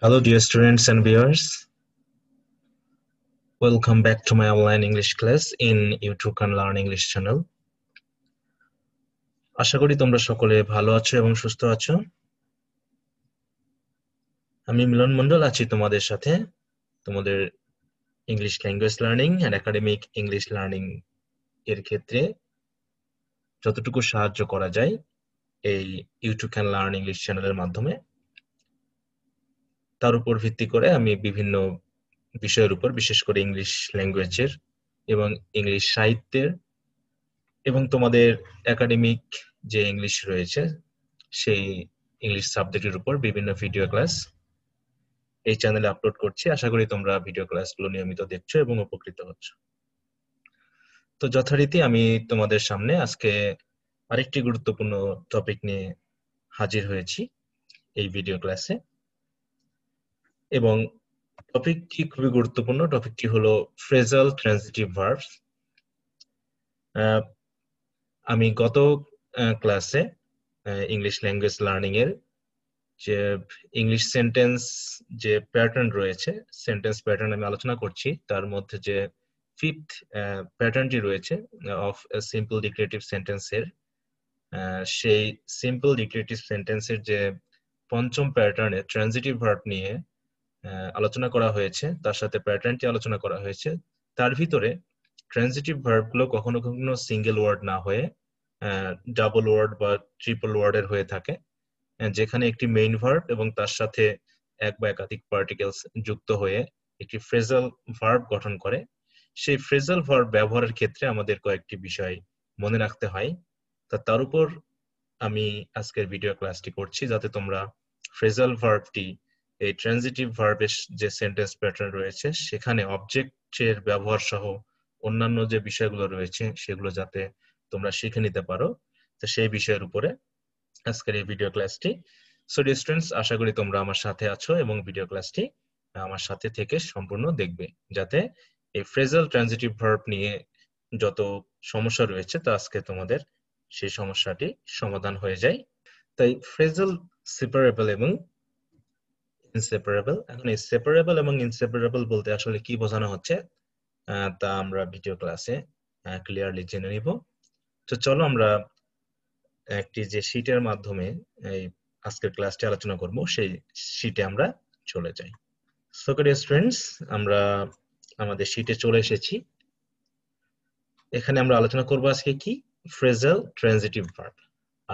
Hello, dear students and viewers. Welcome back to my online English class in YouTube Can Learn English channel. আশা করি তোমরা সকলে ভালো আছো এবং সুস্থ আছো। আমি মিলন মণ্ডল আছি তোমাদের সাথে তোমাদের English language learning and academic English learning এর ক্ষেত্রে যতটুকু সাহায্য করা যায় এই YouTube Can Learn English চ্যানেলের মাধ্যমে তার উপর ভিত্তি করে আমি বিভিন্ন বিষয়ের উপর বিশেষ করে ইংলিশ ল্যাঙ্গুয়েজের এবং ইংলিশ সাহিত্যের এবং তোমাদের একাডেমিক যে ইংলিশ রয়েছে সেই ইংলিশ সাবজেক্টের উপর বিভিন্ন ভিডিও ক্লাস এই চ্যানেলে আপলোড করছি। আশা করি তোমরা ভিডিও ক্লাসগুলো নিয়মিত দেখছো এবং উপকৃত হচ্ছ। তো যথারীতি আমি তোমাদের সামনে আজকে আরেকটি গুরুত্বপূর্ণ টপিক নিয়ে হাজির হয়েছি এই ভিডিও ক্লাসে, এবং টপিকটি খুবই গুরুত্বপূর্ণ। টপিকটি হলো ফ্রেজাল ট্রানজিটিভ ভার্বস। আমি গত ক্লাসে ইংলিশ ল্যাঙ্গুয়েজ লার্নিং এর যে ইংলিশ সেন্টেন্স যে প্যাটার্ন রয়েছে, সেন্টেন্স প্যাটার্ন আমি আলোচনা করছি। তার মধ্যে যে ফিফথ প্যাটার্নটি রয়েছে অফ সিম্পল ডিক্লেরেটিভ সেন্টেন্সের, সেই সিম্পল ডিক্লেরেটিভ সেন্টেন্সের যে পঞ্চম প্যাটার্নে ট্রানজিটিভ ভার্ব নিয়ে আলোচনা করা হয়েছে, তার সাথে প্যাটার্নটি আলোচনা করা হয়েছে। তার ভিতরে ট্রানজিটিভ ভার্বগুলো কখনো কখনো সিঙ্গেল ওয়ার্ড না হয়ে ডাবল ওয়ার্ড বা ট্রিপল ওয়ার্ডের হয়ে থাকে, যেখানে একটি মেইন ভার্ব এবং তার সাথে এক বা একাধিক পার্টিকেলস যুক্ত হয়ে একটি ফ্রেজাল ভার্ব গঠন করে। সেই ফ্রেজাল ভার্ব ব্যবহারের ক্ষেত্রে আমাদের কয়েকটি বিষয় মনে রাখতে হয়। তার উপর আমি আজকের ভিডিও ক্লাসটি করছি, যাতে তোমরা ফ্রেজাল ভার্বটি এই ট্রানজিটিভ ভার্বের যে সেন্টেন্স প্যাটার্ন রয়েছে সেখানে অবজেক্টের ব্যবহার সহ অন্যান্য যে বিষয়গুলো রয়েছে সেগুলো যাতে তোমরা শিখে নিতে পারো। তো সেই বিষয়ের উপরে আজকের এই ভিডিও ক্লাসটি। সো ডিয়ার স্টুডেন্টস, আশা করি তোমরা আমার সাথে আছো এবং ভিডিও ক্লাসটি আমার সাথে থেকে সম্পূর্ণ দেখবে, যাতে এই ফ্রেজাল ট্রানজিটিভ ভার্ব নিয়ে যত সমস্যা রয়েছে তা আজকে তোমাদের সেই সমস্যাটি সমাধান হয়ে যায়। তাই ফ্রেজাল সেপারেবল এবং ইনসেপারেবল, এখন এই সেপারেবল এবং ইনসেপারেবল বলতে আসলে কি বোঝানো হচ্ছে তা আমরা ভিডিও ক্লাসে ক্লিয়ারলি জেনে নিব। তো চলো আমরা একটি যে শীটের মাধ্যমে এই আজকের ক্লাসটি আলোচনা করব সেই শীটে আমরা চলে যাই। সো ডিয়ার স্টুডেন্টস, আমরা আমাদের শীটে চলে এসেছি। এখানে আমরা আলোচনা করব আজকে কি ফ্রেজাল ট্রানজিটিভ ভার্ব।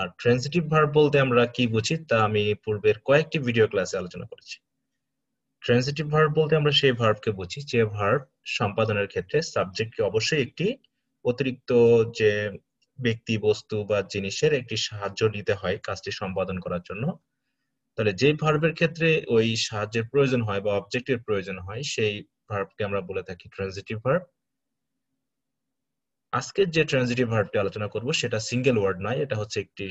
আর ট্রানজিটিভ ভার্ব বলতে আমরা কি বুঝি তা আমি পূর্বের কয়েকটি ভিডিও ক্লাসে আলোচনা করেছি। ট্রানজিটিভ ভার্ব বলতে আমরা সেই ভার্বকে বুঝি যে ভার্ব সম্পাদনের ক্ষেত্রে সাবজেক্টকে অবশ্যই একটি অতিরিক্ত যে ব্যক্তি, বস্তু বা জিনিসের একটি সাহায্য নিতে হয় কাজটি সম্পাদন করার জন্য। তাহলে যে ভার্বের ক্ষেত্রে ওই সাহায্যের প্রয়োজন হয় বা অবজেক্টের প্রয়োজন হয় সেই ভার্বকে আমরা বলে থাকি ট্রানজিটিভ ভার্ব। আজকে যে ট্রানজিটিভ ভার্বটি আলোচনা করব সেটা সিঙ্গেল ওয়ার্ড নয়, এটা হচ্ছে একটি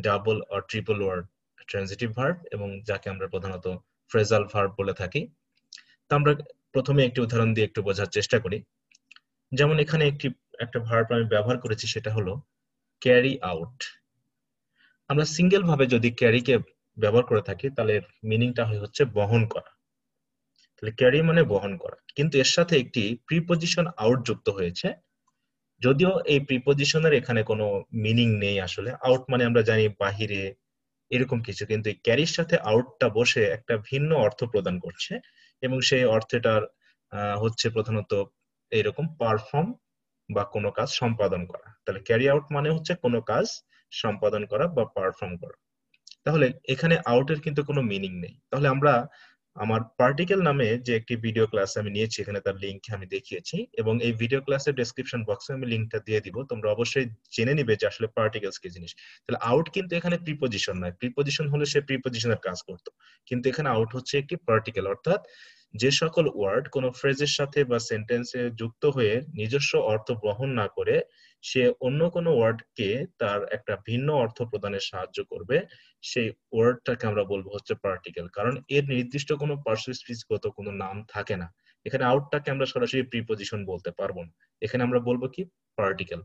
double or triple word transitive verb, এবং যাকে আমরা প্রধানত ফ্রেজাল ভার্ব বলে থাকি। তো আমরা প্রথমে একটি উদাহরণ দিয়ে একটু বোঝার চেষ্টা করি। যেমন এখানে একটা ভার্ব আমি ব্যবহার করেছি, সেটা হলো ক্যারি আউট। আমরা সিঙ্গেল ভাবে যদি ক্যারিকে ব্যবহার করে থাকি তাহলে মিনিংটা হচ্ছে বহন করা। তাহলে ক্যারি মানে বহন করা, কিন্তু এর সাথে একটি প্রিপজিশন আউট যুক্ত হয়েছে। যদিও এই প্রিপজিশনের এখানে কোনো মিনিং নেই, আসলে আউট মানে আমরা জানি বাহিরে এরকম কিছু, কিন্তু এই ক্যারির সাথে আউটটা বসে একটা ভিন্ন অর্থ প্রদান করছে, এবং সেই অর্থটার হচ্ছে প্রধানত এইরকম পারফর্ম বা কোনো কাজ সম্পাদন করা। তাহলে ক্যারি আউট মানে হচ্ছে কোনো কাজ সম্পাদন করা বা পারফর্ম করা। তাহলে এখানে আউটের কিন্তু কোনো মিনিং নেই। তাহলে আমরা আমার পার্টিকেল নামে যে একটি ভিডিও ক্লাস আমি নিয়েছি, এখানে তার লিংক আমি দেখিয়েছি, এবং এই ভিডিও ক্লাসের ডেসক্রিপশন বক্সে আমি লিংকটা দিয়ে দিব। তোমরা অবশ্যই জেনে নিবে যে আসলে পার্টিকেলস কি জিনিস। তাহলে আউট কিন্তু এখানে প্রিপজিশন নয়, প্রিপজিশন হলে সে প্রিপজিশনের কাজ করতো, কিন্তু এখানে আউট হচ্ছে একটি পার্টিকেল, অর্থাৎ যে সকল ওয়ার্ড কোনো ফ্রেজের সাথে বা সেন্টেন্সে যুক্ত হয়ে নিজস্ব অর্থ বহন না করে সে অন্য কোনো ওয়ার্ডকে তার একটা ভিন্ন অর্থ প্রদানে সাহায্য করবে, সেই ওয়ার্ডটাকে আমরা বলবো হচ্ছে পার্টিকেল। কারণ এর নির্দিষ্ট কোনো পার্সিস্টগত কোনো নাম থাকে না। এখানে আউটটাকে আমরা সরাসরি প্রিপজিশন বলতে পারবো না, এখানে আমরা বলবো কি পার্টিকেল।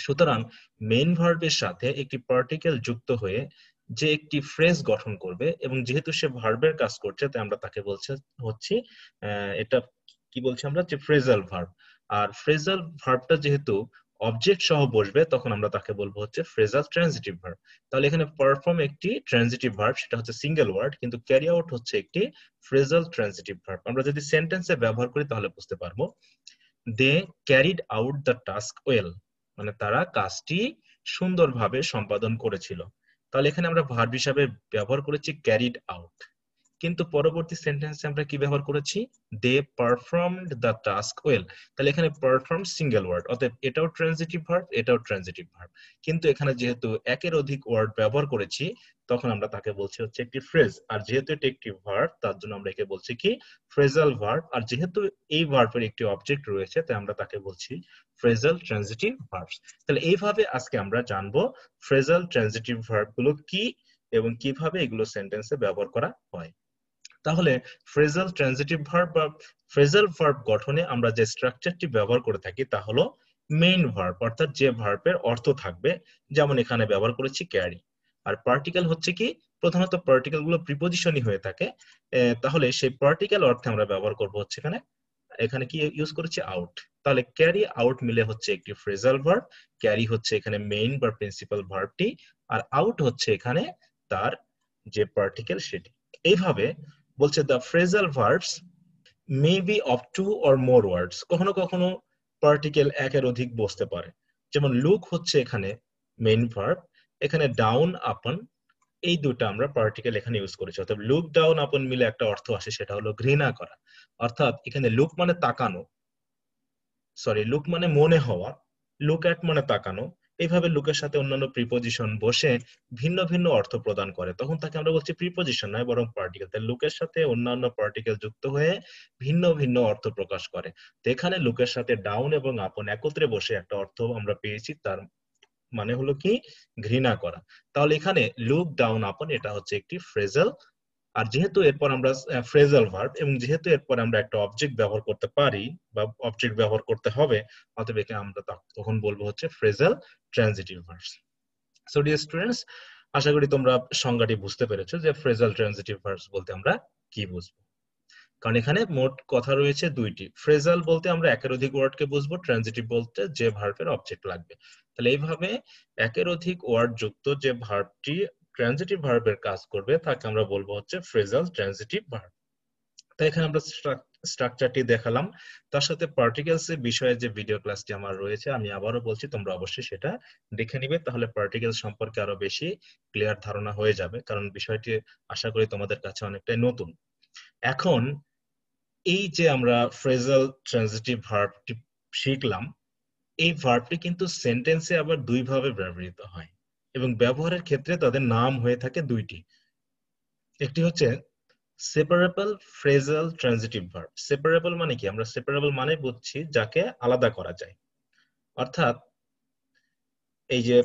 সুতরাং মেইন ভার্বের সাথে একটি পার্টিকেল যুক্ত হয়ে যে একটি ফ্রেজ গঠন করবে এবং যেহেতু সে ভার্বের কাজ করছে তাই আমরা তাকে বলছে হচ্ছে এটা কি বলছি আমরা যে ফ্রেজাল ভার্ব। আর ফ্রেজাল ভার্বটা যেহেতু অবজেক্ট সহ বসবে তখন আমরা তাকে বলবো হচ্ছে ফ্রেজাল ট্রানজিটিভ ভার্ব। তাহলে এখানে পারফর্ম একটি ট্রানজিটিভ ভার্ব, সেটা হচ্ছে সিঙ্গেল ওয়ার্ড, কিন্তু ক্যারি আউট হচ্ছে একটি ফ্রেজাল ট্রানজিটিভ ভার্ব। আমরা যদি সেন্টেন্সে ব্যবহার করি তাহলে বুঝতে পারবো they carried out the task well, মানে তারা কাজটি সুন্দরভাবে সম্পাদন করেছিল। তাহলে এখানে আমরা ভার্ব হিসাবে ব্যবহার করেছি ক্যারিড আউট, কিন্তু পরবর্তী সেন্টেন্সে আমরা কি ব্যবহার করেছি দে পারফর্মড দ্য টাস্ক ওয়েল। তাহলে এখানে পারফর্ম সিঙ্গেল ওয়ার্ড, অতএব এটাও ট্রানজিটিভ ভার্ব এটাও ট্রানজিটিভ ভার্ব, কিন্তু এখানে যেহেতু একের অধিক ওয়ার্ড ব্যবহার করেছি তখন আমরা তাকে বলছি হচ্ছে একটি ফ্রেজ। আর যেহেতু এটা একটি ভার্ব তার জন্য আমরা একে বলছি কি ফ্রেজাল ভার্ব। আর যেহেতু এই ভার্বের একটি অবজেক্ট রয়েছে তাই আমরা তাকে বলছি ফ্রেজাল ট্রানজিটিভ ভার্বস। তাহলে এইভাবে আজকে আমরা জানবো ফ্রেজাল ট্রানজিটিভ ভার্ব গুলো কি এবং কিভাবে এগুলো সেন্টেন্সে ব্যবহার করা হয়। তাহলে ফ্রেজাল ট্রানজিটিভ ভার্ব বা ফ্রেজাল ভার্ব গঠনে আমরা যে স্ট্রাকচারটি ব্যবহার করে থাকি তা হলো মেইন ভার্ব, অর্থাৎ যে ভার্বের অর্থ থাকবে, যেমন এখানে ব্যবহার করেছি ক্যারি। আর পার্টিকেল হচ্ছে কি প্রধানত পার্টিকেল গুলো প্রিপজিশনই হয়ে থাকে, তাহলে সেই পার্টিকেল অর্থে আমরা ব্যবহার করব হচ্ছে এখানে এখানে কি ইউজ করেছি আউট। তাহলে ক্যারি আউট মিলে হচ্ছে একটি ফ্রেজাল ভার্ব। ক্যারি হচ্ছে এখানে মেইন বা প্রিন্সিপাল ভার্বটি, আর আউট হচ্ছে এখানে তার যে পার্টিকেল সেটি। এইভাবে বলছে the phrasal verbs may be of two or more words, কখনো কখনো পার্টিকেল একের অধিক বসতে পারে। যেমন লুক হচ্ছে এখানে মেইন ভার্ব, এখানে ডাউন আপন এই দুটো আমরা পার্টিকেল এখানে ইউজ করেছি। অর্থাৎ লুক ডাউন আপন মিলে একটা অর্থ আসে, সেটা হলো ঘৃণা করা। অর্থাৎ এখানে লুক মানে তাকানো, সরি লুক মানে মনে হওয়া, লুক অ্যাট মানে তাকানো। এইভাবে লুকের সাথে অন্যান্য প্রিপজিশন বসে ভিন্ন ভিন্ন অর্থ প্রদান করে, তখন তাকে আমরা বলছি প্রিপজিশন নয় বরং পার্টিকেল। তাই লুকের সাথে অন্যান্য পার্টিকেল যুক্ত হয়ে ভিন্ন ভিন্ন অর্থ প্রকাশ করে। তো এখানে লুকের সাথে ডাউন এবং আপন একত্রে বসে একটা অর্থ আমরা পেয়েছি, তার মানে হলো কি ঘৃণা করা। তাহলে এখানে লুক ডাউন আপন এটা হচ্ছে একটি ফ্রেজাল। আর যেহেতু এরপর আমরা ফ্রেজাল ভার্ব এবং যেহেতু এরপর আমরা একটা অবজেক্ট ব্যবহার করতে পারি বা অবজেক্ট ব্যবহার করতে হবে, অতএব একে আমরা তখন বলবো হচ্ছে phrasal transitive verbs. So dear students, আশা করি তোমরা সংজ্ঞাটি বুঝতে পেরেছো যে ফ্রেজাল ট্রানজিটিভ ভার্বস বলতে আমরা কি বুঝবো। কারণ এখানে মোট কথা রয়েছে দুইটি। ফ্রেজাল বলতে আমরা একের অধিক ওয়ার্ডকে বুঝবো, ট্রানজিটিভ বলতে যে ভার্বের অবজেক্ট লাগবে। তাহলে এইভাবে একের অধিক ওয়ার্ড যুক্ত যে ভার্বটি ট্রানজিটিভ ভার্বের কাজ করবে তাকে আমরা বলবো হচ্ছে ফ্রেজাল ট্রানজিটিভ ভার্ব। তাই এখানে আমরা স্ট্রাকচারটি দেখালাম, তার সাথে পার্টিকেলস এর বিষয়ে যে ভিডিও ক্লাসটি আমার রয়েছে আমি আবারও বলছি তোমরা অবশ্যই সেটা দেখে নিবে, তাহলে পার্টিকেলস সম্পর্কে আরো বেশি ক্লিয়ার ধারণা হয়ে যাবে, কারণ বিষয়টি আশা করি তোমাদের কাছে অনেকটাই নতুন। এখন এই যে আমরা ফ্রেজাল ট্রানজিটিভ ভার্বটি শিখলাম, এই ভার্বটি কিন্তু সেন্টেন্সে আবার দুই ভাবে ব্যবহৃত হয় এবং ব্যবহারের ক্ষেত্রে তাদের নাম হয়ে থাকে দুইটি। একটি হচ্ছে separable phrasal transitive verb. Separable মানে কি, আমরা সেপারেবল মানে বুঝছি যাকে আলাদা করা যায়। অর্থাৎ এই যে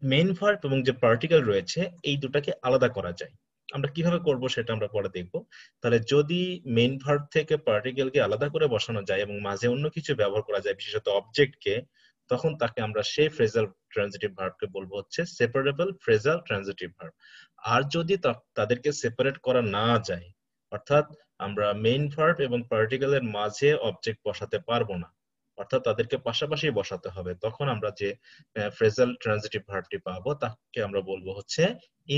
মেইন ভার্ব এবং যে পার্টিকেল রয়েছে এই দুটাকে আলাদা করা যায়। আমরা কিভাবে করব সেটা আমরা পরে দেখব। তাহলে যদি মেইন ভার্ব থেকে পার্টিকেলকে আলাদা করে বসানো যায় এবং মাঝে অন্য কিছু ব্যবহার করা যায়, বিশেষত অবজেক্টকে, তখন তাকে আমরা সেই ফ্রেজাল ট্রানজিটিভ ভার্বকে বলবো হচ্ছে সেপারেবল ফ্রেজাল ট্রানজিটিভ ভার্ব। আর যদি তাদেরকে সেপারেট করা না যায়, অর্থাৎ আমরা মেইন ভার্ব এবং পার্টিকেলের মাঝে অবজেক্ট বসাতে পারবো না, অর্থাৎ তাদেরকে পাশাপাশি বসাতে হবে, তখন আমরা যে ফ্রেজাল ট্রানজিটিভ ভার্বটি পাবো তাকে আমরা বলবো হচ্ছে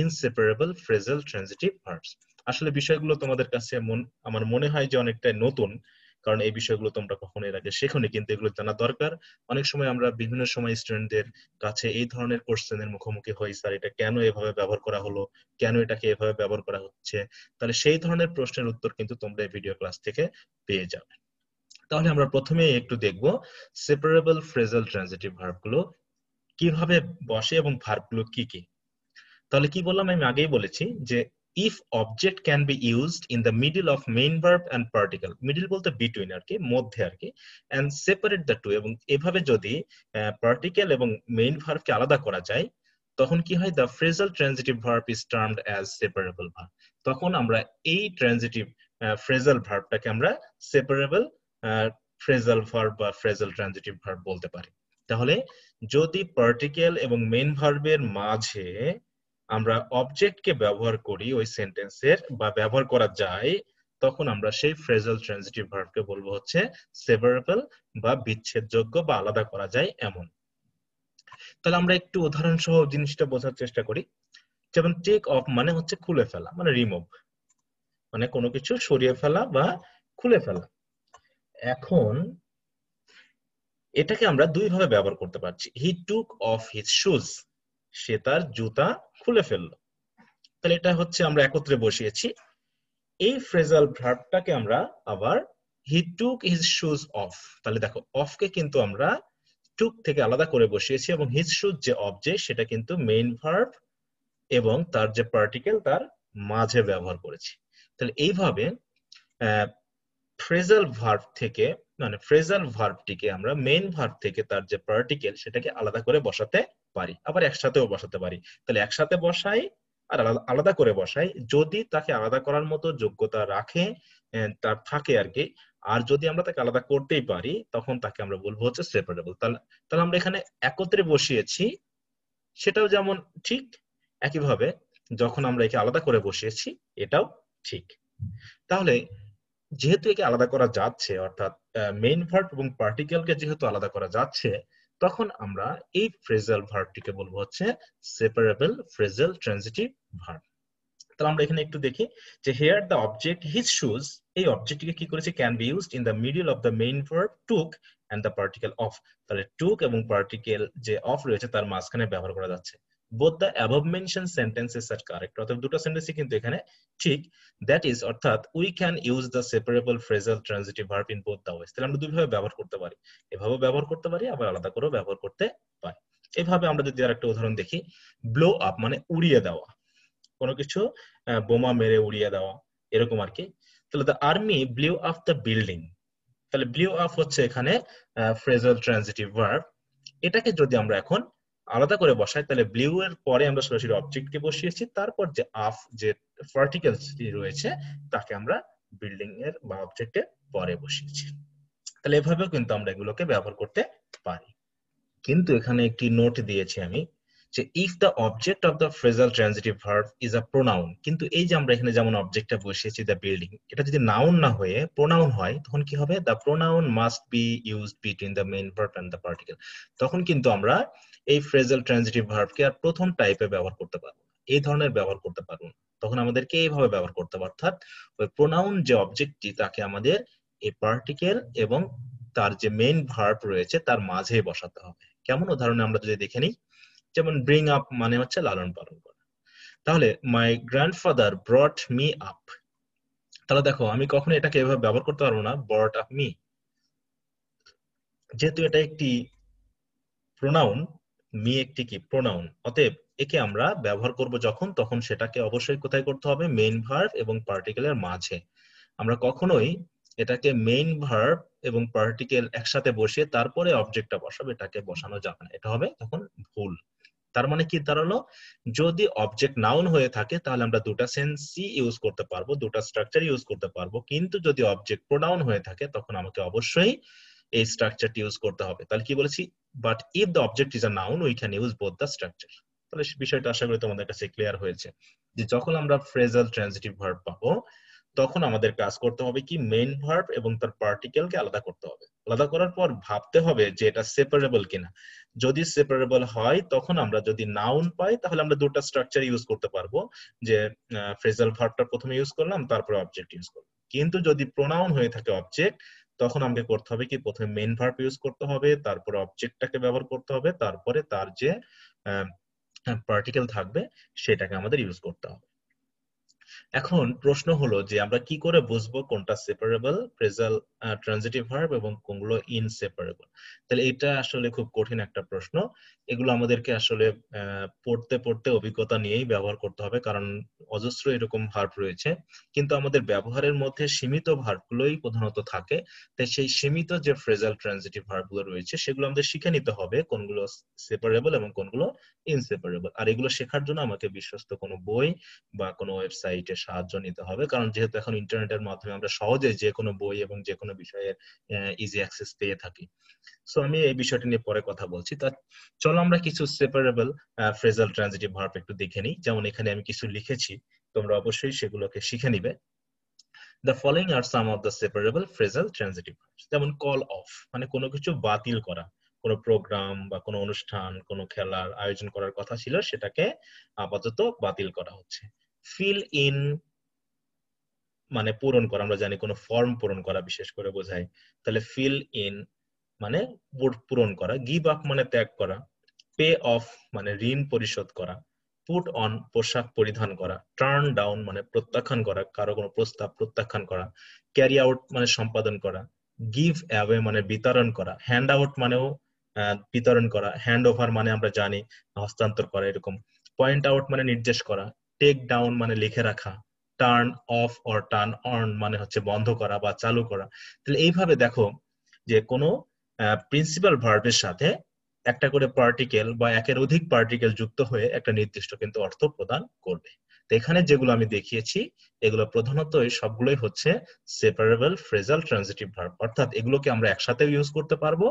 ইনসেপারেবল ফ্রেজাল ট্রানজিটিভ ভার্বস। আসলে বিষয়গুলো তোমাদের কাছে আমার মনে হয় যে অনেকটাই নতুন, কারণ এই বিষয়গুলো তোমরা কখনো এর আগে শেখোনি, কিন্তু এগুলো জানা দরকার। অনেক সময় আমরা বিভিন্ন সময় স্টুডেন্টদের কাছে এই ধরনের কোশ্চেনের মুখোমুখি হই, স্যার এটা কেন এভাবে ব্যবহার করা হলো, কেন এটাকে এভাবে ব্যবহার করা হচ্ছে। তাহলে সেই ধরনের প্রশ্নের উত্তর কিন্তু তোমরা এই ভিডিও ক্লাস থেকে পেয়ে যাবে। তাহলে আমরা প্রথমে একটু দেখব সেপারেবল ফ্রেজাল ট্রানজিটিভ ভার্ব গুলো কিভাবে বসে এবং ভার্ব গুলো কি কি। তাহলে কি বললাম, আমি আগেই বলেছি যে if object can be used in the middle of main verb and particle, middle বলতে বিটুইন আর কি, মধ্যে আর কি, এন্ড সেপারেট দ্য টু, এবং এভাবে যদি পার্টিকেল এবং মেইন ভার্বকে আলাদা করা যায় তখন কি হয়, the phrasal transitive verb is termed as separable verb. তখন আমরা এই ট্রানজিটিভ ফ্রেজাল ভার্বটাকে আমরা সেপারেবল ফ্রেজাল ভার্ব বা ফ্রেজাল ট্রানজিটিভ ভার্ব বলতে পারি। তাহলে যদি পার্টিকেল এবং মেইন ভার্বের মাঝে আমরা অবজেক্টকে ব্যবহার করি ওই সেন্টেন্সের বা ব্যবহার করা যায়, তখন আমরা সেই ফ্রেজাল ট্রানজিটিভ ভার্বকে বলবো হচ্ছে সেপারেবল বা বিচ্ছেদযোগ্য বা আলাদা করা যায় এমন। তাহলে আমরা একটু উদাহরণ সহ জিনিসটা বোঝার চেষ্টা করি। যেমন টেক অফ মানে হচ্ছে খুলে ফেলা, মানে রিমুভ, মানে কোনো কিছু সরিয়ে ফেলা বা খুলে ফেলা। এখন এটাকে আমরা দুই ভাবে ব্যবহার করতে পারছি। হি টুক অফ হিজ শুজ, সে তার জুতা খুলে ফেললো। তাহলে এটা হচ্ছে আমরা একত্রে বসিয়েছি। এই ফ্রেজাল ভার্বটাকে আমরা আবার হি টুক হিজ শুজ অফ, তাহলে দেখো অফকে কিন্তু আমরা টুক থেকে আলাদা করে বসিয়েছি এবং হিজ শুজ যে অবজেক্ট সেটা কিন্তু মেইন ভার্ব এবং তার যে পার্টিকেল তার মাঝে ব্যবহার করেছি। তাহলে এইভাবে ফ্রেজাল ভার্ব থেকে, মানে ফ্রেজাল ভার্বটিকে আমরা মেইন ভার্ব থেকে তার যে পার্টিকেল সেটাকে আলাদা করে বসাতে পারি, আবার একসাথেও বসাতে পারি। তাহলে একসাথে বসাই আর আলাদা করে বসাই যদি তাকে আলাদা করার মতো যোগ্যতা রাখে, তার থাকে আর কি। আর যদি আমরা তাকে আলাদা করতেই পারি তখন তাকে আমরা বলবো হচ্ছে সেপারেবল। তাহলে তাহলে আমরা এখানে একত্রে বসিয়েছি, সেটাও যেমন ঠিক, একইভাবে যখন আমরা একে আলাদা করে বসিয়েছি এটাও ঠিক। তাহলে যেহেতু একে আলাদা করা যাচ্ছে, অর্থাৎ মেইন ভার্ব এবং পার্টিকেলকে যেহেতু আলাদা করা যাচ্ছে, তখন আমরা এই ফ্রেজাল ভার্বটিকে বলবো হচ্ছে সেপারেবল ফ্রেজাল ট্রানজিটিভ ভার্ব। তাহলে আমরা এখানে একটু দেখি যে here the object his shoes, এই অবজেক্টটিকে কি করেছে, can be used in the middle of the main verb took and the particle off. তাহলে টুক এবং পার্টিকেল যে অফ রয়েছে তার মাঝখানে ব্যবহার করা যাচ্ছে। Both the above mention sentences are correct, অর্থাৎ দুটো সেন্টেন্সই কিন্তু এখানে ঠিক। দ্যাট ইজ, অর্থাৎ we can use the separable phrasal transitive verb in both the ways. তাহলে আমরা দুইভাবে ব্যবহার করতে পারি, এভাবেও ব্যবহার করতে পারি আবার আলাদা করেও ব্যবহার করতে পারি। এইভাবে আমরা যদি আরেকটা উদাহরণ দেখি, ব্লো আপ মানে উড়িয়ে দেওয়া, কোনো কিছু বোমা মেরে উড়িয়ে দেওয়া, এরকম আর কি। তাহলে the army blew up the building, তাহলে ব্লিউ আপ হচ্ছে এখানে ফ্রেজাল ট্রানজিটিভ ভার্ব। এটাকে যদি আমরা এখন আলাদা করে বসাই, তাহলে ব্লিউ এর পরে আমরা সরাসরি অবজেক্টকে বসিয়েছি, তারপর যে আপ যে পার্টিকেলসটি রয়েছে তাকে আমরা বিল্ডিং এর বা অবজেক্টের পরে বসিয়েছি। তাহলে এভাবেও কিন্তু আমরা এগুলোকে ব্যবহার করতে পারি। কিন্তু এখানে একটি নোট দিয়েছি আমি যে if the object of the phrasal transitive verb is a pronoun, কিন্তু এই যে আমরা এখানে যেমন অবজেক্টটা বসিয়েছি দ্য বিল্ডিং, এটা যদি নাউন না হয়ে প্রোনাউন হয় তখন কি হবে, the pronoun must be used between the main verb and the particle. তখন কিন্তু আমরা এই ফ্রেজাল ট্রানজিটিভ ভার্বকে আর প্রথম টাইপে ব্যবহার করতে পারবো না, এই ধরনের ব্যবহার করতে পারবো না। তখন আমাদেরকে এইভাবে ব্যবহার করতে হবে, অর্থাৎ ওই প্রোনাউন যে অবজেক্টটি তাকে আমাদের এই পার্টিকেল এবং তার যে মেইন ভার্ব রয়েছে তার মাঝে বসাতে হবে। কেমন উদাহরণে আমরা যদি দেখে নিই, যেমন ব্রিং আপ মানে হচ্ছে লালন পালন করা। তাহলে মাই গ্র্যান্ডফাদার ব্রট মি আপ, তাহলে দেখো আমি কখনো এটাকে এভাবে ব্যবহার করতে পারবো না ব্রট আপ মি, যেহেতু এটা একটি প্রোনাউন, মি একটি কি প্রোনাউন, অতএব একে আমরা ব্যবহার করব যখন, তখন সেটাকে অবশ্যই কোথায় করতে হবে, মেইন ভার্ব এবং পার্টিকেলের মাঝে। আমরা কখনোই এটাকে মেইন ভার্ব এবং পার্টিকেল একসাথে বসিয়ে তারপরে অবজেক্টটা বসাবো, এটাকে বসানো যাবে না, এটা হবে তখন ভুল। তার মানে কি দাঁড়ালো, যদি অবজেক্ট নাউন হয়ে থাকে তাহলে আমরা দুটা সেন্সই ইউজ করতে পারবো, দুটা স্ট্রাকচার ইউজ করতে পারবো। কিন্তু যদি অবজেক্ট প্রোনাউন হয়ে থাকে তখন আমাকে অবশ্যই এই স্ট্রাকচারটি ইউজ করতে হবে। তাহলে কি বলেছি, but if the object is a noun we can use both the structure. তাহলে বিষয়টা আশা করি তোমাদের কাছে ক্লিয়ার হয়েছে যে যখন আমরা ফ্রেজাল ট্রানজিটিভ ভার্ব পাবো তখন আমাদের কাজ করতে হবে কি, মেইন ভার্ব এবং তার পার্টিকেলকে আলাদা করতে হবে। আলাদা করার পর ভাবতে হবে যে এটা সেপারেবল কিনা। যদি সেপারেবল হয় তখন আমরা যদি নাউন পাই তাহলে আমরা দুটো স্ট্রাকচার ইউজ করতে পারবো, যে ফ্রেজাল ভার্বটা প্রথমে ইউজ করলাম তারপরে অবজেক্ট ইউজ করলাম। কিন্তু যদি প্রোনাউন হয়ে থাকে অবজেক্ট, তখন আমাকে করতে হবে কি, প্রথমে মেইন ভার্ব ইউজ করতে হবে, তারপরে অবজেক্টটাকে ব্যবহার করতে হবে, তারপরে তার যে পার্টিকেল থাকবে সেটাকে আমাদের ইউজ করতে হবে। এখন প্রশ্ন হলো যে আমরা কি করে বুঝবো কোনটা সেপারেবল ফ্রেজাল ট্রানজিটিভ ভার্ব এবং কোনগুলো ইনসেপারেবল। তাহলে এটা আসলে খুব কঠিন একটা প্রশ্ন। এগুলো আমাদেরকে আসলে পড়তে পড়তে অভিজ্ঞতা নিয়েই ব্যবহার করতে হবে, কারণ অজস্র এরকম ভার্ব রয়েছে কিন্তু আমাদের ব্যবহারের মধ্যে সীমিত ভার্বগুলোই প্রধানত থাকে। তাই সেই সীমিত যে ফ্রেজাল ট্রানজিটিভ ভার্বগুলো রয়েছে সেগুলো আমাদের শিখে নিতে হবে কোনগুলো সেপারেবল এবং কোনগুলো ইনসেপারেবল। আর এগুলো শেখার জন্য আমাকে বিশ্বস্ত কোনো বই বা কোনো ওয়েবসাইট ওয়েবসাইটে সাহায্য নিতে হবে, কারণ যেহেতু এখন ইন্টারনেটের মাধ্যমে আমরা সহজে যে কোনো বই এবং যে কোনো বিষয়ের ইজি অ্যাক্সেস পেয়ে থাকি। সো আমি এই বিষয়টা নিয়ে পরে কথা বলছি। তা চলো আমরা কিছু সেপারেবল ফ্রেজাল ট্রানজিটিভ ভার্ব একটু দেখে নিই। যেমন এখানে আমি কিছু লিখেছি, তোমরা অবশ্যই সেগুলোকে শিখে নিবে। The following are some of the separable phrasal transitive verbs. যেমন কল অফ, মানে কোনো কিছু বাতিল করা, কোনো প্রোগ্রাম বা কোনো অনুষ্ঠান, কোনো খেলার আয়োজন করার কথা ছিল সেটাকে আপাতত বাতিল করা হচ্ছে। ফিল ইন মানে পূরণ করা, আমরা জানি কোনো ফর্ম পূরণ করা বিশেষ করে বোঝায়, তাহলে ফিল ইন মানে পূরণ করা। গিভ আপ মানে ত্যাগ করা। পে অফ মানে ঋণ পরিশোধ করা। পুট অন পোশাক পরিধান করা। টার্ন ডাউন মানে প্রত্যাখ্যান করা, কারো কোনো প্রস্তাব প্রত্যাখ্যান করা। ক্যারি আউট মানে সম্পাদন করা। গিভ অ্যাওয়ে মানে বিতরণ করা। হ্যান্ড আউট মানেও বিতরণ করা। হ্যান্ড ওভার মানে আমরা জানি হস্তান্তর করা এরকম। পয়েন্ট আউট মানে নির্দেশ করা। টেক ডাউন মানে লিখে রাখা। Turn off or turn on মানে হচ্ছে বন্ধ করা বা চালু করা। তাহলে এইভাবে দেখো যে কোনো প্রিন্সিপাল ভার্বের সাথে একটা করে পার্টিকেল বা একের অধিক পার্টিকেল যুক্ত হয়ে একটা নির্দিষ্ট কিন্তু অর্থ প্রদান করবে। তো এখানে যেগুলো আমি দেখিয়েছি এগুলো প্রধানত সবগুলোই হচ্ছে সেপারেবল ফ্রেজাল ট্রানজিটিভ ভার্ব, অর্থাৎ এগুলোকে আমরা একসাথে ইউজ করতে পারবো,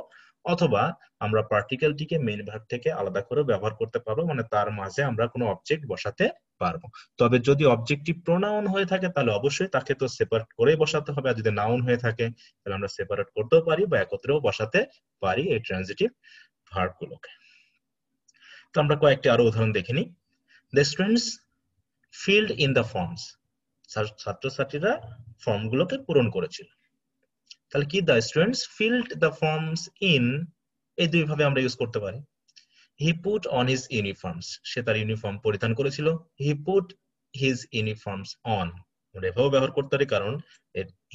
অথবা আমরা পার্টিকেলটিকে মেইন ভার্ব থেকে আলাদা করে ব্যবহার করতে পারবো, মানে তার মাঝে আমরা কোনো অবজেক্ট বসাতে পারবো। তবে যদি অবজেক্টটি প্রোনাউন হয়ে থাকে তাহলে অবশ্যই তাকে তো সেপারেট করে বসাতে হবে, আর যদি নাউন হয়ে থাকে তাহলে আমরা সেপারেট করতেও পারি বা একত্রেও বসাতে পারি এই ট্রানজিটিভ ভার্ব গুলোকে। তো আমরা কয়েকটি আরো উদাহরণ দেখে নিই। The students filled in the forms, ছাত্রছাত্রীরা ফর্মগুলোকে পূরণ করেছিল। তাহলে কি, the students filled the forms in, এই দুই ভাবে আমরা ইউজ করতে পারি। He put on his uniforms, সে তার ইউনিফর্ম পরিধান করেছিল। He put his uniforms on, আমরা এভাবেও ব্যবহার করতে পারি কারণ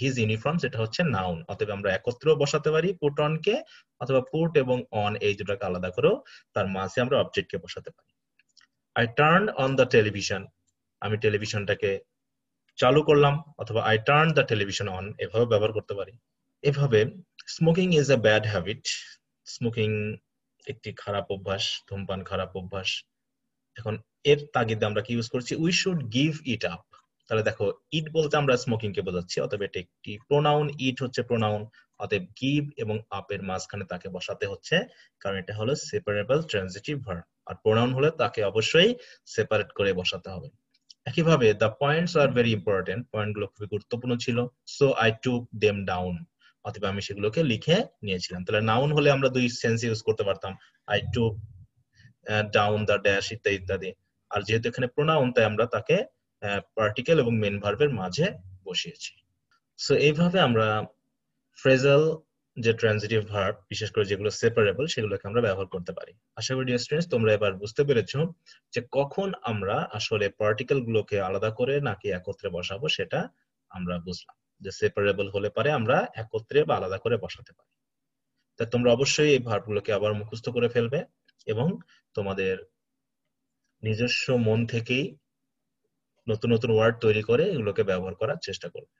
হিজ ইউনিফর্মস এটা হচ্ছে নাউন, অতএব আমরা একত্রেও বসাতে পারি পুট অন কে, অথবা পুট এবং অন এই দুটাকে আলাদা করেও তার মাঝে আমরা অবজেক্টকে বসাতে পারি। I turn on the television, আমি টেলিভিশনটাকে চালু করলাম, অথবা I turn the television on, এভাবে ব্যবহার করতে পারি। এভাবে smoking is a bad habit, smoking একটি খারাপ অভ্যাস, ধূমপান খারাপ অভ্যাস। এখন এর তাগিদে আমরা কি ইউজ করছি, we should give it up. তাহলে দেখো ইট বলতে আমরা স্মোকিং কে বোঝাচ্ছি, অতএব এটা একটি প্রোনাউন, ইট হচ্ছে প্রোনাউন, অতএব গিভ এবং আপ এর মাঝখানে তাকে বসাতে হচ্ছে, কারণ এটা হলো সেপারেবল ট্রানজিটিভ ভার্ব, আর প্রোনাউন হলে তাকে অবশ্যই সেপারেট করে বসাতে হবে। একইভাবে the points are very important, point গুলো খুবই গুরুত্বপূর্ণ ছিল, so I took them down, অথবা আমি সেগুলোকে লিখে নিয়েছিলাম। তাহলে নাউন হলে আমরা দুই সেন্স ইউজ করতে পারতাম, I took down the dash ইত্যাদি ইত্যাদি। আর যেহেতু এখানে প্রোনাউন তাই আমরা তাকে পার্টিকেল এবং মেন ভার্বের মাঝে বসিয়েছি। সো এইভাবে আমরা ফ্রেজাল যে ট্রানজিটিভ ভার্ব বিশেষ করে যেগুলো সেপারেবল সেগুলোকে আমরা ব্যবহার করতে পারি। আশা করি ডিয়ার স্টুডেন্টস তোমরা এবার বুঝতে পেরেছো যে কখন আমরা আসলে পার্টিকেল গুলোকে আলাদা করে নাকি একত্রে বসাবো সেটা আমরা বুঝলাম, যে সেপারেবল হলে পারে আমরা একত্রে বা আলাদা করে বসাতে পারি। তা তোমরা অবশ্যই এই ভার্বগুলোকে আবার মুখস্থ করে ফেলবে এবং তোমাদের নিজস্ব মন থেকেই নতুন নতুন ওয়ার্ড তৈরি করে এগুলোকে ব্যবহার করার চেষ্টা করবে।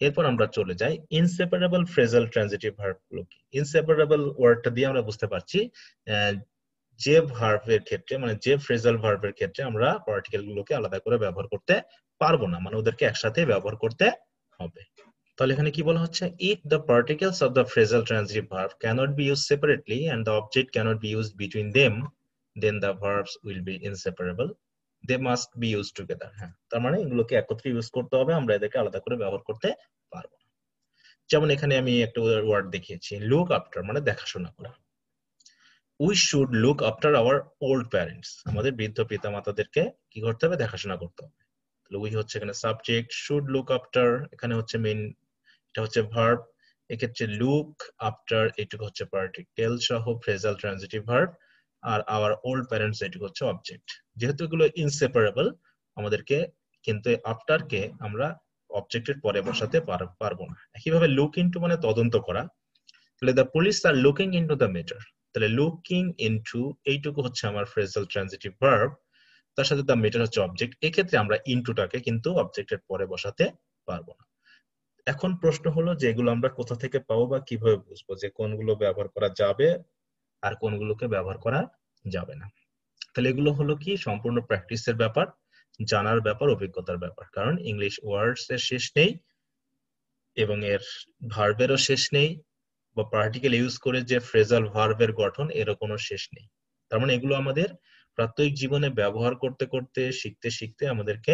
এরপর আমরা চলে যাই ইনসেপারেবল ফ্রেজাল ট্রানজিটিভ ভার্ব গুলো কি। ইনসেপারেবল ওয়ার্ডটা দিয়ে আমরা বুঝতে পারছি যে ভার্বের ক্ষেত্রে, মানে যে ফ্রেজাল ভার্বের ক্ষেত্রে আমরা পার্টিকেল গুলোকে আলাদা করে ব্যবহার করতে পারবো না, মানে ওদেরকে একসাথে ব্যবহার করতে হবে। তাহলে এখানে কি বলা হচ্ছে, if the particles of the phrasal transitive verb cannot be used separately and the object cannot be used between them, then the verbs will be inseparable, they must be used together। হ্যাঁ, তার মানে এগুলোকে একত্রে use করতে হবে, আমরা এদেরকে আলাদা করে ব্যবহার করতে পারবো না। যেমন এখানে আমি একটা ওয়ার্ড দেখিয়েছি, লুক আফটার মানে দেখাশোনা করা। We should look after our old parents, আমাদের বৃদ্ধ পিতামাতাদেরকে কি করতে হবে, দেখাশোনা করতে হবে। উই হচ্ছে এখানে সাবজেক্ট, শুড লুক আফটার এখানে হচ্ছে মেইন, এটা হচ্ছে ভার্ব। এক্ষেত্রে লুক আফটার এটুকু হচ্ছে পার্টিকেল সহ ফ্রেজাল ট্রানজিটিভ ভার্ব, আর আওয়ার ওল্ড প্যারেন্টস এটুকু হচ্ছে অবজেক্ট। যেহেতু এগুলো ইনসেপারেবল আমাদেরকে কিন্তু আফটার কে আমরা অবজেক্টের পরে বসাতে পারবো না। একইভাবে লুক ইনটু মানে তদন্ত করা, তাহলে the police are looking into the matter, তাহলে লুকিং ইনটু এইটুকু হচ্ছে আমার ফ্রেজাল ট্রানজিটিভ ভার্ব, তার সাথে দ্য ম্যাটার হচ্ছে অবজেক্ট। এক্ষেত্রে আমরা ইনটুটাকে কিন্তু অবজেক্টের পরে বসাতে পারবো না। এখন প্রশ্ন হলো যে এগুলো আমরা কোথা থেকে পাবো বা কিভাবে বুঝবো যে কোনগুলো ব্যবহার করা যাবে আর কোনগুলোকে ব্যবহার করা যাবে না। তাহলে এগুলো হলো কি সম্পূর্ণ প্র্যাকটিসের ব্যাপার। জানার ব্যাপার, অভিজ্ঞতার ব্যাপার। কারণ ইংলিশ ওয়ার্ডস এর শেষ নেই এবং এর ভার্বেরও শেষ নেই, বা পার্টিকেল ইউজ করে যে ফ্রেজাল ভার্বের গঠন এরও কোনো শেষ নেই। তার মানে এগুলো আমাদের প্রাত্যহিক জীবনে ব্যবহার করতে করতে শিখতে শিখতে আমাদেরকে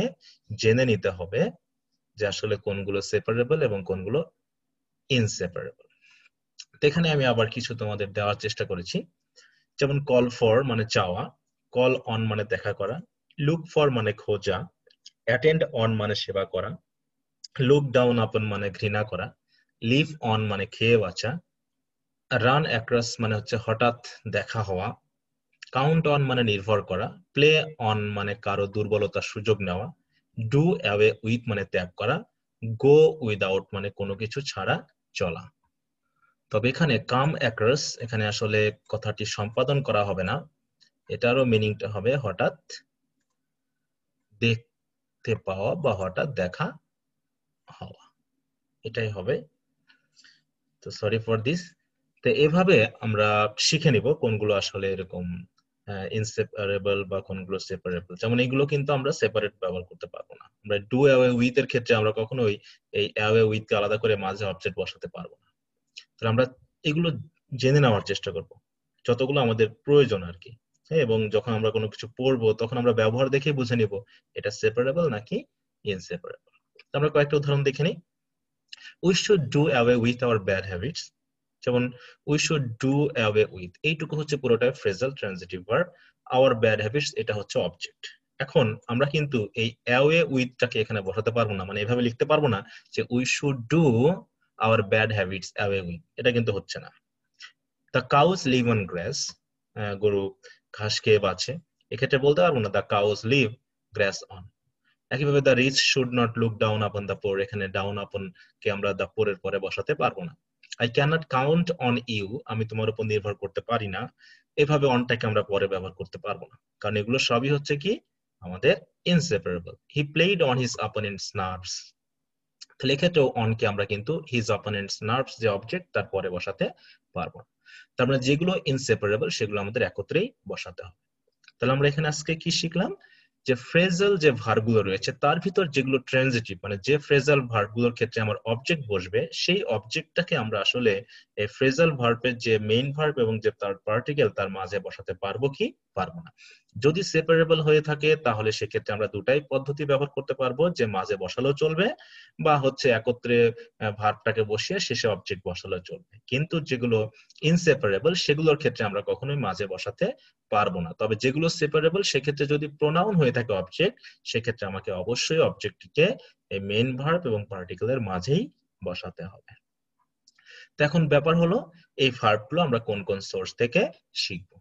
জেনে নিতে হবে যে আসলে কোনগুলো সেপারেবল এবং কোনগুলো ইনসেপারেবল। তো এখানে আমি আবার কিছু তোমাদের দেওয়ার চেষ্টা করেছি, যেমন কল ফর মানে চাওয়া, কল অন মানে দেখা করা, লুক ফর মানে খোঁজা, অ্যাটেন্ড অন মানে সেবা করা, লুক ডাউন আপন মানে ঘৃণা করা, লিভ অন মানে খেয়ে বাঁচা, রান অ্যাক্রস মানে হচ্ছে হঠাৎ দেখা হওয়া, কাউন্ট অন মানে নির্ভর করা, প্লে অন মানে কারো দুর্বলতার সুযোগ নেওয়া, ডু অ্যাওয়ে উইথ মানে ত্যাগ করা, গো উইদাউট মানে কোনো কিছু ছাড়া চলা। তবে এখানে কাম অ্যাক্রস, এখানে আসলে কথাটি সম্পাদন করা হবে না, এটারও মিনিংটা হবে হঠাৎ দেখতে পাওয়া বা হঠাৎ দেখা হওয়া, এটাই হবে। তো সরি ফর দিস। তো এভাবে আমরা শিখে নিব কোনগুলো আসলে এরকম ইনসেপারেবল বা কোনগুলো সেপারেবল। যেমন এগুলো কিন্তু আমরা সেপারেট ব্যবহার করতে পারবো না। আমরা ডু অ্যাওয়ে উইথ এর ক্ষেত্রে আমরা কখনোই এই অ্যাওয়ে উইথ কে আলাদা করে মাঝে অবজেক্ট বসাতে পারবো না। তাহলে আমরা এগুলো জেনে নেওয়ার চেষ্টা করব, যতগুলো আমাদের প্রয়োজন আর কি। হ্যাঁ, এবং যখন আমরা কোনো কিছু পড়বো তখন আমরা ব্যবহার দেখেই বুঝে নিব এটা সেপারেবল নাকি ইনসেপারেবল। আমরা কয়েকটা উদাহরণ দেখে নিই। We should do away with our bad habits. যেমন we should do away with, এইটুকু হচ্ছে পুরোটাই phrasal transitive verb, our bad habits এটা হচ্ছে অবজেক্ট। এখন আমরা কিন্তু এই অ্যাওয়ে উইথটাকে এখানে বসাতে পারবো না, মানে এভাবে লিখতে পারবো না যে we should do our bad habits away with, এটা কিন্তু হচ্ছে না। The cows live on grass, গরু ঘাস খেয়ে বাঁচে, এক্ষেত্রে বলতে পারবো না the cows live grass on. একইভাবে the rich should not look down upon the poor, এখানে ডাউন আপন কে আমরা দ্য পোর এর পরে বসাতে পারবো না। I can not count on you, আমি তোমার উপর নির্ভর করতে পারি না, এভাবে অনটাকে আমরা পরে ব্যবহার করতে পারবো না, কারণ এগুলো সবই হচ্ছে কি আমাদের inseparable. He played on his opponents nerves, তাহলে এক্ষেত্রেও অনকে আমরা কিন্তু হিজ অপোনেন্টস নার্ভস যে অবজেক্ট তার পরে বসাতে পারবো না। তার মানে যেগুলো ইনসেপারেবল সেগুলো আমাদের একত্রেই বসাতে হবে। তাহলে আমরা এখানে আজকে কি শিখলাম, যে ফ্রেজাল যে ভার্বগুলো রয়েছে তার ভিতর যেগুলো ট্রানজিটিভ, মানে যে ফ্রেজাল ভার্বগুলোর ক্ষেত্রে আমার অবজেক্ট বসবে সেই অবজেক্টটাকে আমরা আসলে এই ফ্রেজাল ভার্বের যে মেইন ভার্ব এবং যে তার পার্টিকেল তার মাঝে বসাতে পারবো কি পারবো না। যদি সেপারেবল হয়ে থাকে তাহলে সেক্ষেত্রে আমরা দুটাই পদ্ধতি ব্যবহার করতে পারবো, যে মাঝে বসালেও চলবে বা হচ্ছে একত্রে ভার্বটাকে বসিয়ে শেষে অবজেক্ট বসালেও চলবে। কিন্তু যেগুলো ইনসেপারেবল সেগুলোর ক্ষেত্রে আমরা কখনোই মাঝে বসাতে পারবো না। তবে যেগুলো সেপারেবল সেক্ষেত্রে যদি প্রোনাউন হয়ে থাকে অবজেক্ট, সেক্ষেত্রে আমাকে অবশ্যই অবজেক্টটিকে এই মেইন ভার্ব এবং পার্টিকেলের মাঝেই বসাতে হবে। তো এখন ব্যাপার হলো এই ভার্বগুলো আমরা কোন কোন সোর্স থেকে শিখবো।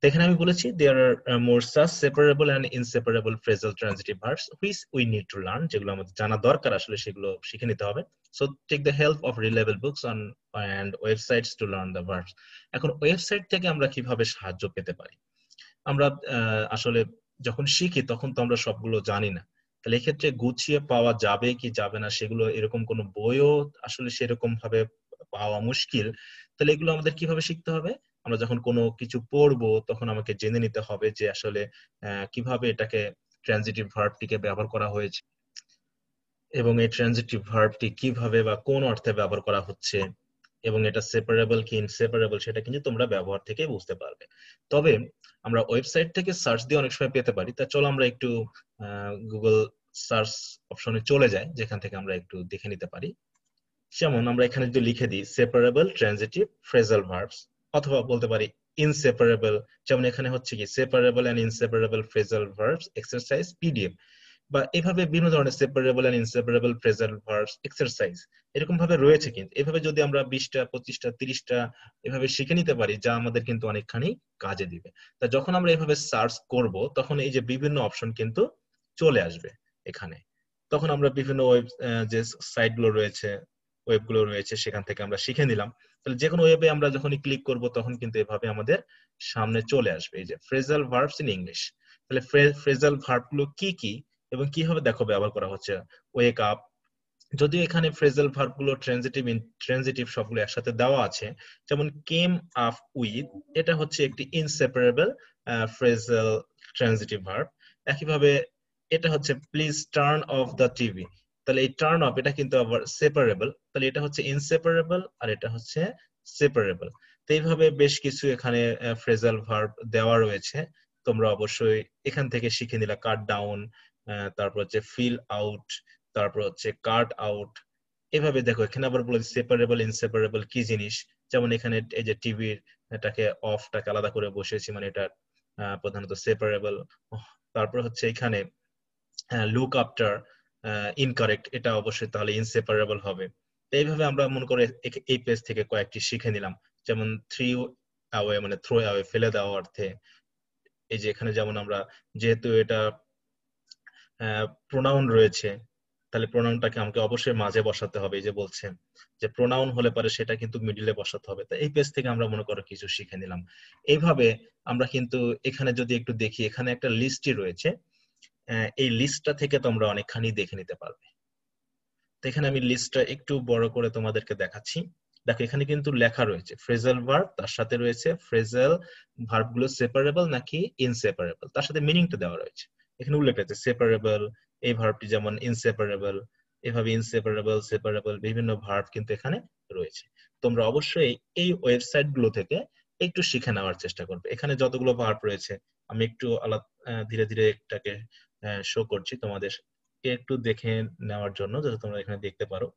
এখানে আমি বলেছি there are more such separable and inseparable phrasal transitive verbs which we need to learn, যেগুলো আমাদের জানা দরকার আসলে সেগুলো শিখে নিতে হবে। So take the help of reliable books on and websites to learn the verbs. এখন ওয়েবসাইট থেকে আমরা কিভাবে সাহায্য পেতে পারি? আমরা আসলে যখন শিখি তখন তো আমরা সবগুলো জানি না, তাহলে এক্ষেত্রে গুছিয়ে পাওয়া যাবে কি যাবে না সেগুলো এরকম কোনো বইও আসলে সেরকম ভাবে পাওয়া মুশকিল। তাহলে এগুলো আমাদের কিভাবে শিখতে হবে? আমরা যখন কোনো কিছু পড়বো তখন আমাকে জেনে নিতে হবে যে আসলে কিভাবে এটাকে ট্রানজিটিভ ভার্বটিকে ব্যবহার করা হয়েছে এবং এই ট্রানজিটিভ ভার্বটি কিভাবে বা কোন অর্থে ব্যবহার করা হচ্ছে এবং এটা সেপারেবল কি ইনসেপারেবল সেটা কিন্তু তোমরা ব্যবহার থেকে বুঝতে পারবে। তবে আমরা ওয়েবসাইট থেকে সার্চ দিয়ে অনেক সময় পেতে পারি, তা চলো আমরা একটু গুগল সার্চ অপশনে চলে যাই যেখান থেকে আমরা একটু দেখে নিতে পারি। যেমন আমরা এখানে যদি লিখে দিই সেপারেবল ট্রানজিটিভ ফ্রেজাল ভার্বস, অথবা বলতে পারি ইনসেপারেবল, যেমন এখানে হচ্ছে কি separable and inseparable phrasal verbs exercise PDF, বা এভাবে বিভিন্ন ধরনের separable and inseparable phrasal verbs exercise এরকম ভাবে রয়েছে। কিন্তু এভাবে যদি আমরা 20টা 25টা 30টা এভাবে শিখে নিতে পারি যা আমাদের কিন্তু অনেকখানি কাজে দিবে। তা যখন আমরা এভাবে সার্চ করব তখন এই যে বিভিন্ন অপশন কিন্তু চলে আসবে এখানে, তখন আমরা বিভিন্ন ওয়েব যে সাইটগুলো রয়েছে ওয়েবগুলো রয়েছে সেখান থেকে আমরা শিখে নিলাম। তাহলে যে কোনো ওয়েবে আমরা যখনই ক্লিক করব তখন কিন্তু এভাবে আমাদের সামনে চলে আসবে এই যে ফ্রেজাল ভার্বস ইন ইংলিশ। তাহলে ফ্রেজাল ভার্বগুলো কি কি এবং কিভাবে দেখো ব্যবহার করা হচ্ছে। ওয়েক আপ, যদিও এখানে ফ্রেজাল ভার্বগুলো ট্রানজিটিভ ইনট্রানজিটিভ সবগুলো একসাথে দেওয়া আছে, যেমন কেম আপ উইথ এটা হচ্ছে একটি ইনসেপারেবল ফ্রেজাল ট্রানজিটিভ ভার্ব। একইভাবে এটা হচ্ছে please turn off the TV. তাহলে এই টার্ন অফ এটা কিন্তু আবার সেপারেবল, তাহলে এটা হচ্ছে ইনসেপারেবল আর এটা হচ্ছে সেপারেবল। তো এইভাবে বেশ কিছু এখানে ফ্রেজাল ভার্ব দেওয়া রয়েছে, তোমরা অবশ্যই এখান থেকে শিখে নিলা। কাট ডাউন, তারপর হচ্ছে ফিল আউট, তারপর হচ্ছে কাট আউট। এভাবে দেখো এখানে আবার বলে সেপারেবল ইনসেপারেবল কি জিনিস। যেমন এখানে এই যে টিভির এটাকে অফটাকে আলাদা করে বসেছি, মানে এটা প্রধানত সেপারেবল। তারপর হচ্ছে এখানে লুক আফটার ইনকারেক্ট, এটা অবশ্যই তাহলে ইনসেপারেবল হবে। এইভাবে আমরা মনে করে এই পেজ থেকে কয়েকটি শিখে নিলাম। যেমন থ্রি অ্যাওয়ে মানে থ্রো অ্যাওয়ে, ফেলে দেওয়া অর্থে। এই যে এখানে যেমন আমরা, যেহেতু এটা প্রোনাউন রয়েছে, তাহলে প্রোনাউনটাকে আমাকে অবশ্যই মাঝে বসাতে হবে। এই যে বলছে যে প্রোনাউন হলে পারে সেটা কিন্তু মিডিলে বসাতে হবে। তো এই পেজ থেকে আমরা মনে করো কিছু শিখে নিলাম। এইভাবে আমরা কিন্তু এখানে যদি একটু দেখি, এখানে একটা লিস্টই রয়েছে, এই লিস্টটা থেকে তোমরা অনেকখানি দেখে নিতে পারবে। তো এখানে আমি লিস্টটা একটু বড় করে তোমাদেরকে দেখাচ্ছি। দেখো এখানে কিন্তু লেখা রয়েছে ফ্রেজাল ভার্ব, তার সাথে রয়েছে ফ্রেজাল ভার্ব গুলো সেপারেবল নাকি ইনসেপারেবল, তার সাথে মিনিংটা দেওয়া রয়েছে। এখানে উল্লেখ আছে সেপারেবল, এই ভার্বটি যেমন ইনসেপারেবল, এভাবে ইনসেপারেবল সেপারেবল বিভিন্ন ভার্ব কিন্তু এখানে রয়েছে। তোমরা অবশ্যই এই ওয়েবসাইট গুলো থেকে একটু শিখে নেওয়ার চেষ্টা করবে। এখানে যতগুলো ভার্ব রয়েছে আমি একটু আলাদা ধীরে ধীরে এটাকে শো করছি তোমাদের একটু দেখে নেওয়ার জন্য, যাতে তোমরা এখানে দেখতে পারো।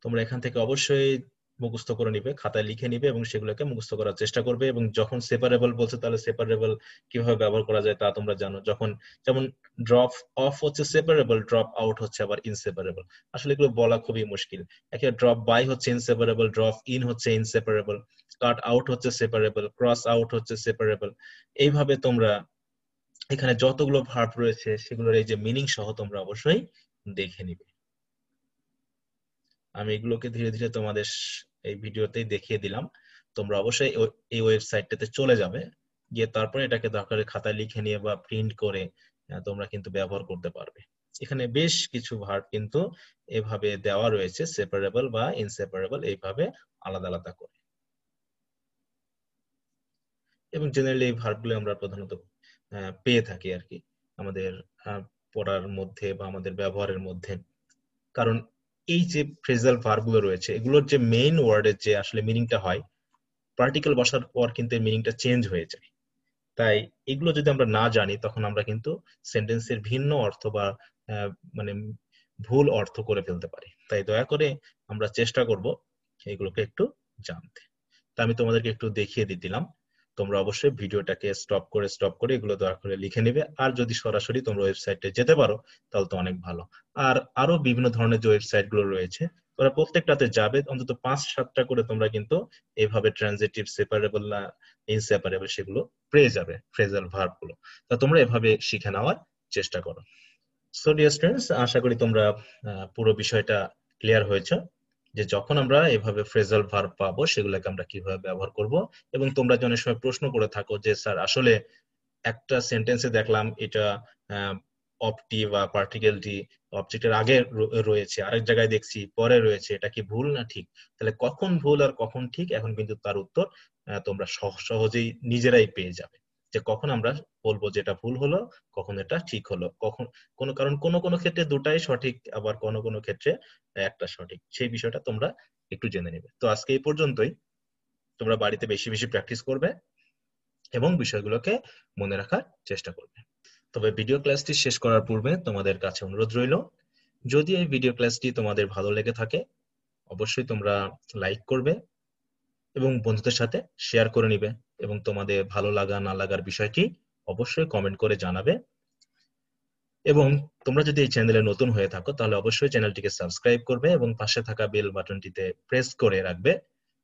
তোমরা এখান থেকে অবশ্যই মুখস্থ করে নিবে, খাতায় লিখে নিবে এবং সেগুলোকে মুখস্থ করার চেষ্টা করবে। এবং যখন সেপারেবল বলছে তাহলে সেপারেবল কিভাবে ব্যবহার করা যায় তা তোমরা জানো। যখন যেমন ড্রপ অফ হচ্ছে সেপারেবল, ড্রপ আউট হচ্ছে আবার ইনসেপারেবল। আসলে এগুলো বলা খুবই মুশকিল। একে ড্রপ বাই হচ্ছে ইনসেপারেবল, ড্রপ ইন হচ্ছে ইনসেপারেবল, কাট আউট হচ্ছে সেপারেবল, ক্রস আউট হচ্ছে সেপারেবল। এইভাবে তোমরা এখানে যতগুলো ভার্ব রয়েছে সেগুলোর এই যে মিনিং সহ তোমরা অবশ্যই দেখে নিবে। আমি এগুলোকে ধীরে ধীরে তোমাদের এই ভিডিওতেই দেখিয়ে দিলাম। তোমরা অবশ্যই এই ওয়েবসাইটটাতে চলে যাবে, গিয়ে তারপরে এটাকে দরকারে খাতায় লিখে নিয়ে বা প্রিন্ট করে তোমরা কিন্তু ব্যবহার করতে পারবে। এখানে বেশ কিছু ভার্ব কিন্তু এভাবে দেওয়া রয়েছে, সেপারেবল বা ইনসেপারেবল এইভাবে আলাদা আলাদা করে। এবং জেনারেলি এই ভার্বগুলো আমরা প্রধানত পেয়ে থাকি আর কি আমাদের পড়ার মধ্যে বা আমাদের ব্যবহারের মধ্যে। কারণ এই যে ফ্রেজাল ভার্ব গুলো রয়েছে এগুলোর যে মেইন ওয়ার্ডের যে আসলে মিনিংটা হয়, পার্টিকেল বসার পর কিন্তু মিনিংটা চেঞ্জ হয়ে যায়। তাই এগুলো যদি আমরা না জানি তখন আমরা কিন্তু সেন্টেন্সের ভিন্ন অর্থ বা আহ, মানে ভুল অর্থ করে ফেলতে পারি। তাই দয়া করে আমরা চেষ্টা করব এগুলোকে একটু জানতে। তা আমি তোমাদেরকে একটু দেখিয়ে দিলাম। তোমরা অবশ্যই ভিডিওটাকে স্টপ করে এগুলো দয়া করে লিখে নিবে। আর যদি সরাসরি তোমরা ওয়েবসাইটে যেতে পারো তাহলে তো অনেক ভালো। আর আরো বিভিন্ন ধরনের যে ওয়েবসাইট গুলো রয়েছে তোমরা প্রত্যেকটাতে যাবে, অন্তত 5-7টা করে তোমরা কিন্তু এইভাবে ট্রানজিটিভ, সেপারেবল না ইনসেপারেবল সেগুলো পেয়ে যাবে, ফ্রেজাল ভার্ব গুলো। তা তোমরা এভাবে শিখে নেওয়ার চেষ্টা করো। সো ডিয়ার স্টুডেন্টস, আশা করি তোমরা পুরো বিষয়টা ক্লিয়ার হয়েছে যে যখন আমরা এভাবে ফ্রেজাল ভার্ব পাবো সেগুলোকে আমরা কিভাবে ব্যবহার করব। এবং তোমরা যে অনেক সময় প্রশ্ন করে থাকো যে স্যার আসলে একটা সেন্টেন্সে দেখলাম এটা অপটি বা পার্টিকেলটি অবজেক্টের আগে রয়েছে, আরেক জায়গায় দেখছি পরে রয়েছে, এটা কি ভুল না ঠিক? তাহলে কখন ভুল আর কখন ঠিক এখন কিন্তু তার উত্তর তোমরা সহজেই নিজেরাই পেয়ে যাবে। যে কখন আমরা বলবো যে এটা ভুল হলো, কখন এটা ঠিক হলো, কখন কারণ কোনো কোনো ক্ষেত্রে দুটাই সঠিক, আবার কোনো কোনো ক্ষেত্রে একটা সঠিক, সেই বিষয়টা তোমরা একটু জেনে নেবে। তো আজকে এই পর্যন্তই। তোমরা বাড়িতে বেশি বেশি প্র্যাকটিস করবে এবং বিষয়গুলোকে মনে রাখার চেষ্টা করবে। তবে ভিডিও ক্লাসটি শেষ করার পূর্বে তোমাদের কাছে অনুরোধ রইল, যদি এই ভিডিও ক্লাসটি তোমাদের ভালো লেগে থাকে অবশ্যই তোমরা লাইক করবে এবং বন্ধুদের সাথে শেয়ার করে নিবে। এবং তোমাদের ভালো লাগা না লাগার বিষয়টি অবশ্যই কমেন্ট করে জানাবে। এবং তোমরা যদি এই চ্যানেলে নতুন হয়ে থাকো তাহলে অবশ্যই চ্যানেলটিকে সাবস্ক্রাইব করবে এবং পাশে থাকা বেল বাটনটিতে প্রেস করে রাখবে,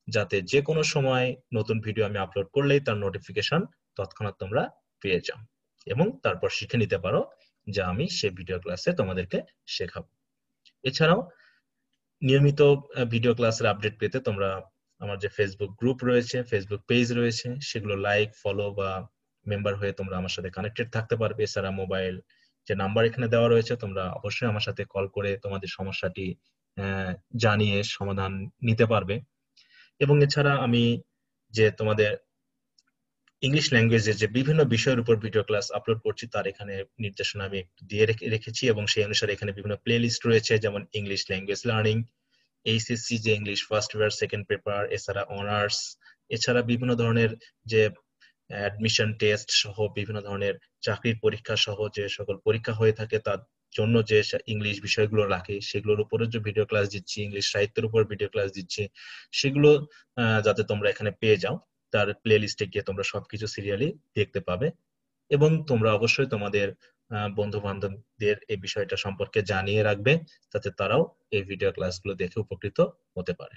যাতে যে কোনো সময় নতুন ভিডিও আমি আপলোড করলেই তার নোটিফিকেশন তৎক্ষণাৎ তোমরা পেয়ে যাও এবং তারপর শিখে নিতে পারো যা আমি সে ভিডিও ক্লাসে তোমাদেরকে শেখাবো। এছাড়াও নিয়মিত ভিডিও ক্লাসের আপডেট পেতে তোমরা আমার যে ফেসবুক গ্রুপ রয়েছে, ফেসবুক পেজ রয়েছে, সেগুলো লাইক, ফলো বা মেম্বার হয়ে তোমরা আমার সাথে কানেক্টেড থাকতে পারবে। এছাড়া মোবাইল যে নাম্বার এখানে দেওয়া রয়েছে তোমরা অবশ্যই আমার সাথে কল করে তোমাদের সমস্যাটি আহ, জানিয়ে সমাধান নিতে পারবে। এবং এছাড়া আমি যে তোমাদের ইংলিশ ল্যাঙ্গুয়েজে যে বিভিন্ন বিষয়ের উপর ভিডিও ক্লাস আপলোড করছি তার এখানে নির্দেশনা আমি একটু দিয়ে রেখেছি এবং সেই অনুসারে এখানে বিভিন্ন প্লে লিস্ট রয়েছে, যেমন ইংলিশ ল্যাঙ্গুয়েজ লার্নিং, এইচএসসি যে English first paper second paper, এছাড়া অনার্স, এছাড়া বিভিন্ন ধরনের যে অ্যাডমিশন টেস্ট সহ বিভিন্ন ধরনের চাকরির পরীক্ষা সহ যে সকল পরীক্ষা হয়ে থাকে তার জন্য যে ইংলিশ বিষয়গুলো রাখে সেগুলোর উপরে যে ভিডিও ক্লাস দিচ্ছি, ইংলিশ সাহিত্যের উপর ভিডিও ক্লাস দিচ্ছি, সেগুলো যাতে তোমরা এখানে পেয়ে যাও, তার প্লে লিস্টে গিয়ে তোমরা সবকিছু সিরিয়ালি দেখতে পাবে। এবং তোমরা অবশ্যই তোমাদের বন্ধু বান্ধবদের এই বিষয়টা সম্পর্কে জানিয়ে রাখবে যাতে তারাও এই ভিডিও ক্লাসগুলো দেখে উপকৃত হতে পারে।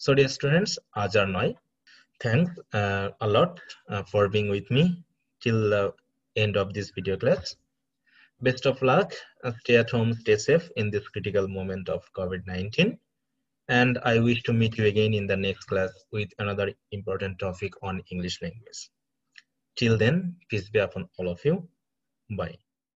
সো ডিয়ার স্টুডেন্টস, আজ আর নয়, thanks a lot for being with me till the end of this video class. Best of luck, stay at home, stay safe in this critical moment of COVID-19, and I wish to meet you again in the next class with another important topic on English language. Till then, peace be upon all of you. Bye.